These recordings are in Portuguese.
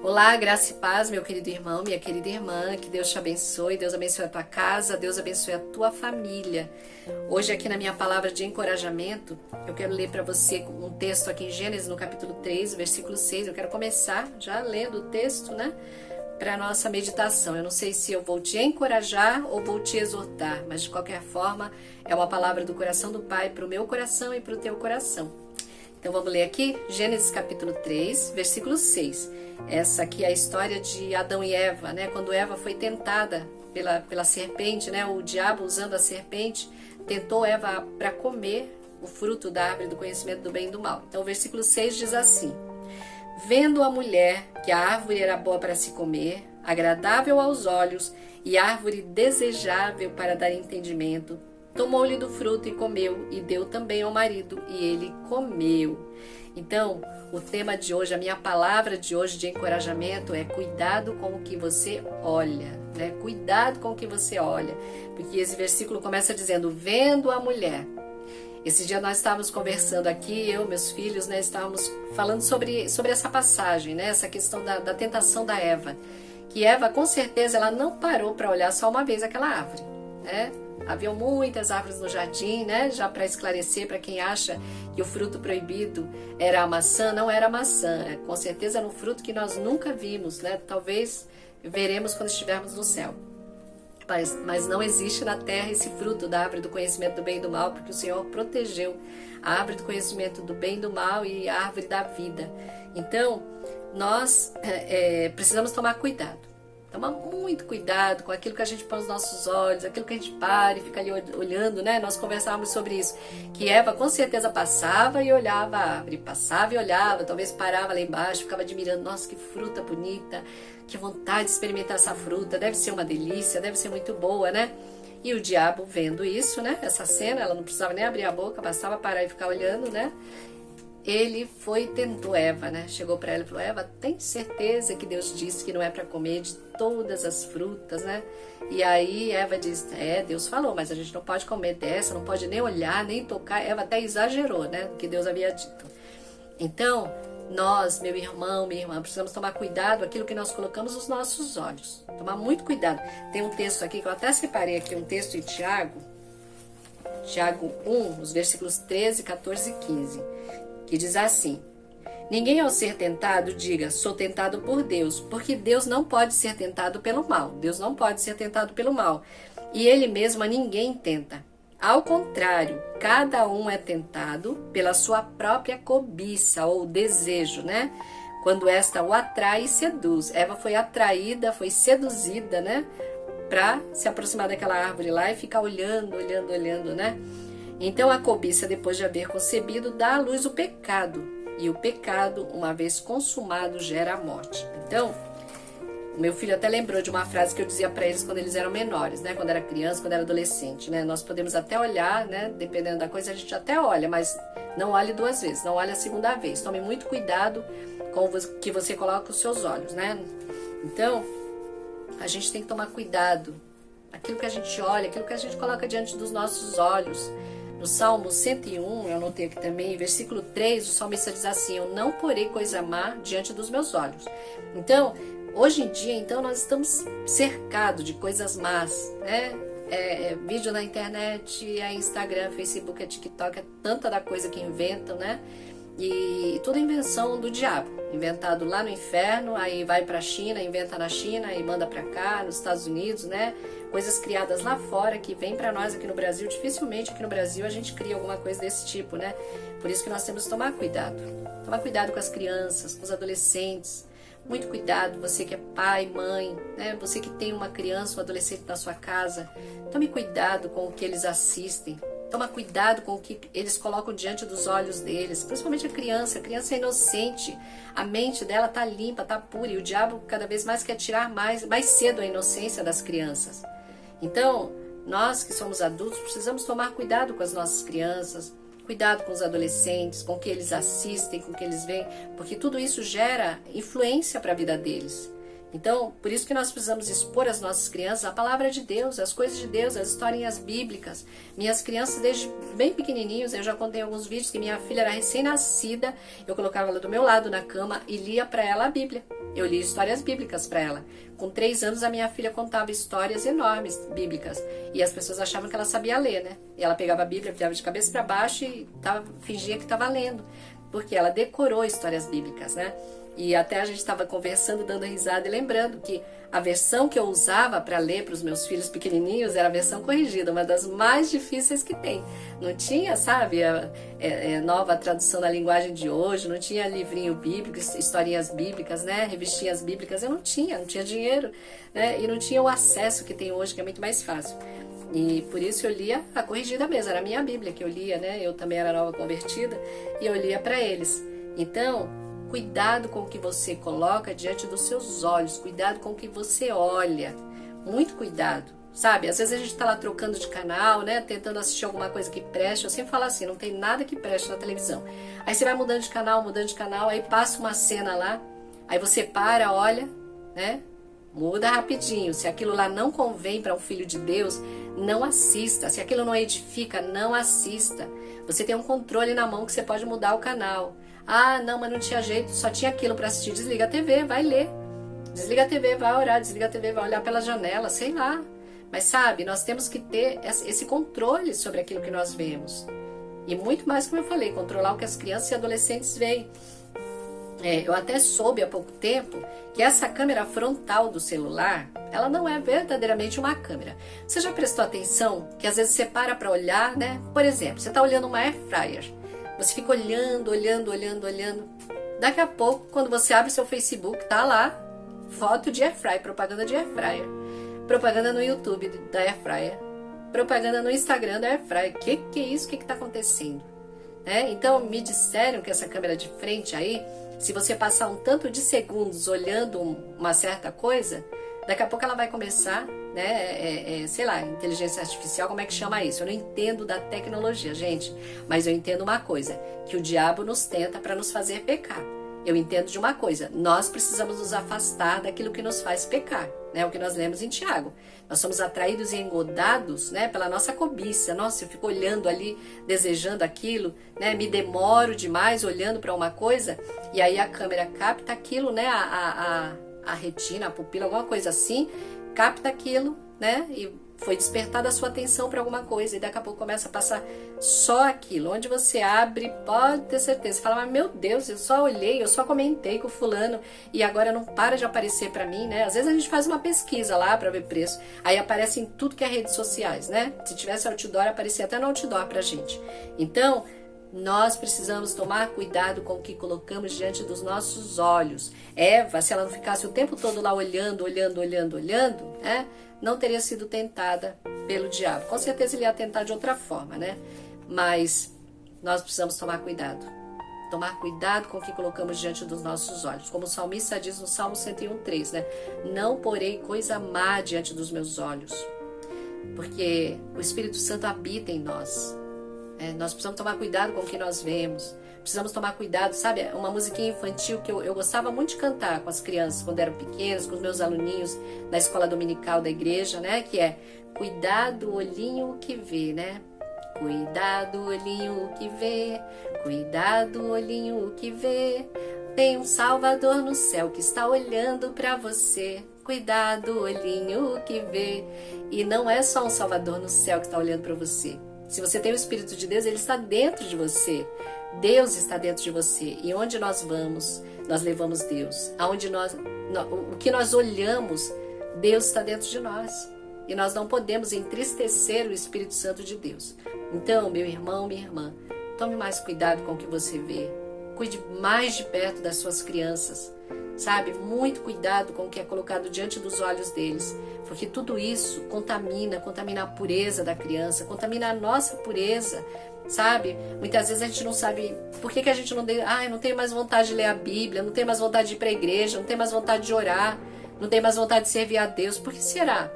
Olá, graça e paz, meu querido irmão, minha querida irmã, que Deus te abençoe, Deus abençoe a tua casa, Deus abençoe a tua família. Hoje aqui na minha palavra de encorajamento, eu quero ler para você um texto aqui em Gênesis, no capítulo 3, versículo 6. Eu quero começar já lendo o texto, para a nossa meditação. Eu não sei se eu vou te encorajar ou vou te exortar, mas de qualquer forma é uma palavra do coração do Pai para o meu coração e para o teu coração. Então vamos ler aqui, Gênesis capítulo 3, versículo 6. Essa aqui é a história de Adão e Eva, Quando Eva foi tentada pela serpente, O diabo, usando a serpente, tentou Eva para comer o fruto da árvore do conhecimento do bem e do mal. Então o versículo 6 diz assim: Vendo a mulher que a árvore era boa para se comer, agradável aos olhos e árvore desejável para dar entendimento, tomou-lhe do fruto e comeu, e deu também ao marido, e ele comeu. Então, o tema de hoje, a minha palavra de hoje de encorajamento é cuidado com o que você olha, Cuidado com o que você olha, porque esse versículo começa dizendo, vendo a mulher. Esse dia nós estávamos conversando aqui, eu, meus filhos, estávamos falando sobre essa passagem, Essa questão da tentação da Eva. Que Eva, com certeza, ela não parou para olhar só uma vez aquela árvore, Havia muitas árvores no jardim, Já para esclarecer para quem acha que o fruto proibido era a maçã, não era a maçã. Com certeza era um fruto que nós nunca vimos, Talvez veremos quando estivermos no céu. Mas não existe na terra esse fruto da árvore do conhecimento do bem e do mal, porque o Senhor protegeu a árvore do conhecimento do bem e do mal e a árvore da vida. Então, nós precisamos tomar cuidado. Tomar muito cuidado com aquilo que a gente põe nos nossos olhos, aquilo que a gente para e fica ali olhando, Nós conversávamos sobre isso, que Eva com certeza passava e olhava a árvore, passava e olhava, talvez parava lá embaixo, ficava admirando, nossa, que fruta bonita, que vontade de experimentar essa fruta, deve ser uma delícia, deve ser muito boa, E o diabo vendo isso, essa cena, ela não precisava nem abrir a boca, bastava parar e ficar olhando, Ele foi e tentou Eva, Chegou para ela e falou, Eva, tem certeza que Deus disse que não é para comer de todas as frutas, E aí Eva disse, Deus falou, mas a gente não pode comer dessa, não pode nem olhar, nem tocar. Eva até exagerou, que Deus havia dito. Então, nós, meu irmão, minha irmã, precisamos tomar cuidado com aquilo que nós colocamos nos nossos olhos. Tomar muito cuidado. Tem um texto aqui, que eu até separei aqui, um texto em Tiago 1, os versículos 13, 14 e 15. Que diz assim: Ninguém ao ser tentado diga, sou tentado por Deus, porque Deus não pode ser tentado pelo mal. Deus não pode ser tentado pelo mal. E Ele mesmo a ninguém tenta. Ao contrário, cada um é tentado pela sua própria cobiça ou desejo, Quando esta o atrai e seduz. Eva foi atraída, foi seduzida, para se aproximar daquela árvore lá e ficar olhando, Então a cobiça, depois de haver concebido, dá à luz o pecado. E o pecado, uma vez consumado, gera a morte. Então, o meu filho até lembrou de uma frase que eu dizia para eles quando eles eram menores, Quando era criança, quando era adolescente, Nós podemos até olhar, Dependendo da coisa, a gente até olha, mas não olhe 2 vezes, não olhe a segunda vez. Tome muito cuidado com o que você coloca os seus olhos, Então, a gente tem que tomar cuidado. Aquilo que a gente olha, aquilo que a gente coloca diante dos nossos olhos. No Salmo 101, eu anotei aqui também, versículo 3, o salmista diz assim, eu não porei coisa má diante dos meus olhos. Então, hoje em dia, nós estamos cercados de coisas más, vídeo na internet, é Instagram, Facebook, é TikTok, é tanta da coisa que inventam, E tudo invenção do diabo, inventado lá no inferno, aí vai para a China, inventa na China e manda para cá, nos Estados Unidos, Coisas criadas lá fora que vem para nós aqui no Brasil. Dificilmente aqui no Brasil a gente cria alguma coisa desse tipo, Por isso que nós temos que tomar cuidado. Tomar cuidado com as crianças, com os adolescentes. Muito cuidado, você que é pai, mãe, Você que tem uma criança, um adolescente na sua casa. Tome cuidado com o que eles assistem. Toma cuidado com o que eles colocam diante dos olhos deles, principalmente a criança é inocente, a mente dela está limpa, está pura, e o diabo cada vez mais quer tirar mais cedo a inocência das crianças. Então, nós que somos adultos precisamos tomar cuidado com as nossas crianças, cuidado com os adolescentes, com o que eles assistem, com o que eles veem, porque tudo isso gera influência para a vida deles. Então, por isso que nós precisamos expor às nossas crianças a palavra de Deus, as coisas de Deus, as historinhas bíblicas. Minhas crianças, desde bem pequenininhos, eu já contei alguns vídeos que minha filha era recém-nascida, eu colocava ela do meu lado na cama e lia para ela a Bíblia. Eu li histórias bíblicas para ela. Com 3 anos, a minha filha contava histórias enormes bíblicas. E as pessoas achavam que ela sabia ler, né? E ela pegava a Bíblia, virava de cabeça para baixo e fingia que estava lendo. Porque ela decorou histórias bíblicas, né? E até a gente estava conversando, dando risada e lembrando que a versão que eu usava para ler para os meus filhos pequenininhos era a versão corrigida, uma das mais difíceis que tem. Não tinha, sabe, nova tradução da linguagem de hoje, não tinha livrinho bíblico, historinhas bíblicas, né, revistinhas bíblicas, eu não tinha dinheiro, né, e não tinha o acesso que tem hoje, que é muito mais fácil. E por isso eu lia a corrigida mesmo, era a minha Bíblia que eu lia, né, eu também era nova convertida, e eu lia para eles. Então, cuidado com o que você coloca diante dos seus olhos, cuidado com o que você olha, muito cuidado, sabe? Às vezes a gente está lá trocando de canal, né, tentando assistir alguma coisa que preste, eu sempre falo assim, não tem nada que preste na televisão. Aí você vai mudando de canal, aí passa uma cena lá, aí você para, olha, né, muda rapidinho, se aquilo lá não convém para um filho de Deus, não assista, se aquilo não edifica, não assista. Você tem um controle na mão que você pode mudar o canal. Ah, não, mas não tinha jeito, só tinha aquilo para assistir. Desliga a TV, vai ler. Desliga a TV, vai orar. Desliga a TV, vai olhar pela janela, sei lá. Mas sabe, nós temos que ter esse controle sobre aquilo que nós vemos. E muito mais, como eu falei, controlar o que as crianças e adolescentes veem. Eu até soube há pouco tempo que essa câmera frontal do celular, ela não é verdadeiramente uma câmera. Você já prestou atenção que às vezes você para olhar, né? Por exemplo, você está olhando uma air fryer. Você fica olhando. Daqui a pouco, quando você abre seu Facebook, tá lá, foto de air fryer, propaganda de air fryer. Propaganda no YouTube da air fryer. Propaganda no Instagram da air fryer. Que é isso? O que tá acontecendo? Então, me disseram que essa câmera de frente aí, se você passar um tanto de segundos olhando uma certa coisa, daqui a pouco ela vai começar, né, sei lá, inteligência artificial, como é que chama isso? Eu não entendo da tecnologia, gente, mas eu entendo uma coisa, que o diabo nos tenta para nos fazer pecar. Eu entendo de uma coisa, nós precisamos nos afastar daquilo que nos faz pecar, né, o que nós lemos em Tiago. Nós somos atraídos e engodados, né, pela nossa cobiça. Nossa, eu fico olhando ali, desejando aquilo, né, me demoro demais olhando para uma coisa, e aí a câmera capta aquilo, né, a retina, a pupila, alguma coisa assim, capta aquilo, né? E foi despertada a sua atenção para alguma coisa, e daqui a pouco começa a passar só aquilo. Onde você abre, pode ter certeza. Você fala, mas meu Deus, eu só olhei, eu só comentei com o fulano, e agora não para de aparecer para mim, né? Às vezes a gente faz uma pesquisa lá para ver preço, aí aparece em tudo que é redes sociais, né? Se tivesse outdoor, aparecia até no outdoor pra gente. Então, nós precisamos tomar cuidado com o que colocamos diante dos nossos olhos. Eva, se ela não ficasse o tempo todo lá olhando, né, não teria sido tentada pelo diabo. Com certeza ele ia tentar de outra forma, né? Mas nós precisamos tomar cuidado. Tomar cuidado com o que colocamos diante dos nossos olhos. Como o salmista diz no Salmo 101:3, né? Não porei coisa má diante dos meus olhos. Porque o Espírito Santo habita em nós. Nós precisamos tomar cuidado com o que nós vemos. Precisamos tomar cuidado, sabe? Uma musiquinha infantil que eu gostava muito de cantar com as crianças quando eram pequenas, com os meus aluninhos na escola dominical da igreja, né? Que é cuidado, olhinho que vê, né? Cuidado, olhinho que vê, cuidado, olhinho que vê. Tem um Salvador no céu que está olhando para você. Cuidado, olhinho que vê. E não é só um Salvador no céu que está olhando para você. Se você tem o Espírito de Deus, ele está dentro de você. Deus está dentro de você. E onde nós vamos, nós levamos Deus. O que nós olhamos, Deus está dentro de nós. E nós não podemos entristecer o Espírito Santo de Deus. Então, meu irmão, minha irmã, tome mais cuidado com o que você vê. Cuide mais de perto das suas crianças. Sabe? Muito cuidado com o que é colocado diante dos olhos deles. Porque tudo isso contamina a pureza da criança, contamina a nossa pureza, sabe? Muitas vezes a gente não sabe por que a gente não não tenho mais vontade de ler a Bíblia, não tenho mais vontade de ir para a igreja, não tenho mais vontade de orar, não tenho mais vontade de servir a Deus. Por que será?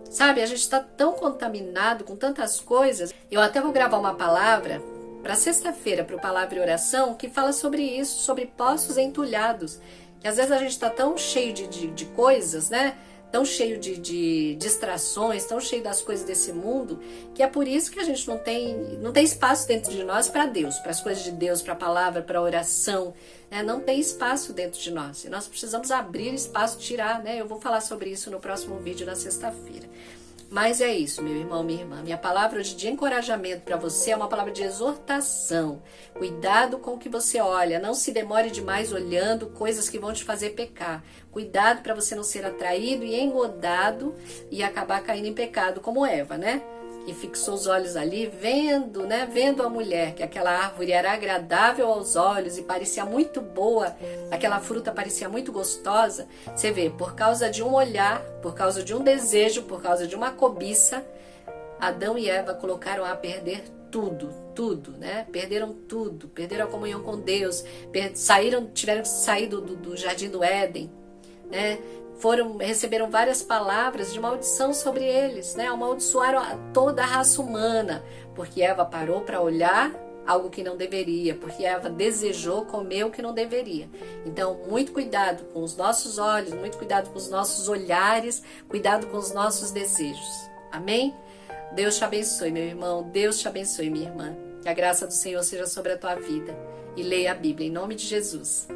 Sabe, a gente está tão contaminado com tantas coisas. Eu até vou gravar uma palavra para sexta-feira, para o Palavra e Oração, que fala sobre isso, sobre poços entulhados. Que às vezes a gente está tão cheio de coisas, né? tão cheio de distrações, tão cheio das coisas desse mundo, que é por isso que a gente não tem espaço dentro de nós para Deus, para as coisas de Deus, para a palavra, para a oração, né? Não tem espaço dentro de nós. E nós precisamos abrir espaço, tirar, né? Eu vou falar sobre isso no próximo vídeo, na sexta-feira. Mas é isso, meu irmão, minha irmã. Minha palavra hoje de encorajamento para você é uma palavra de exortação. Cuidado com o que você olha. Não se demore demais olhando coisas que vão te fazer pecar. Cuidado para você não ser atraído e engodado e acabar caindo em pecado, como Eva, né? Que fixou os olhos ali, vendo, né? Vendo a mulher, que aquela árvore era agradável aos olhos e parecia muito boa, aquela fruta parecia muito gostosa. Você vê, por causa de um olhar, por causa de um desejo, por causa de uma cobiça, Adão e Eva colocaram a perder tudo, né? Perderam tudo, perderam a comunhão com Deus, tiveram que sair do jardim do Éden, né? Receberam várias palavras de maldição sobre eles, né? Amaldiçoaram toda a raça humana, porque Eva parou para olhar algo que não deveria, porque Eva desejou comer o que não deveria. Então, muito cuidado com os nossos olhos, muito cuidado com os nossos olhares, cuidado com os nossos desejos. Amém? Deus te abençoe, meu irmão. Deus te abençoe, minha irmã. Que a graça do Senhor seja sobre a tua vida. E leia a Bíblia, em nome de Jesus.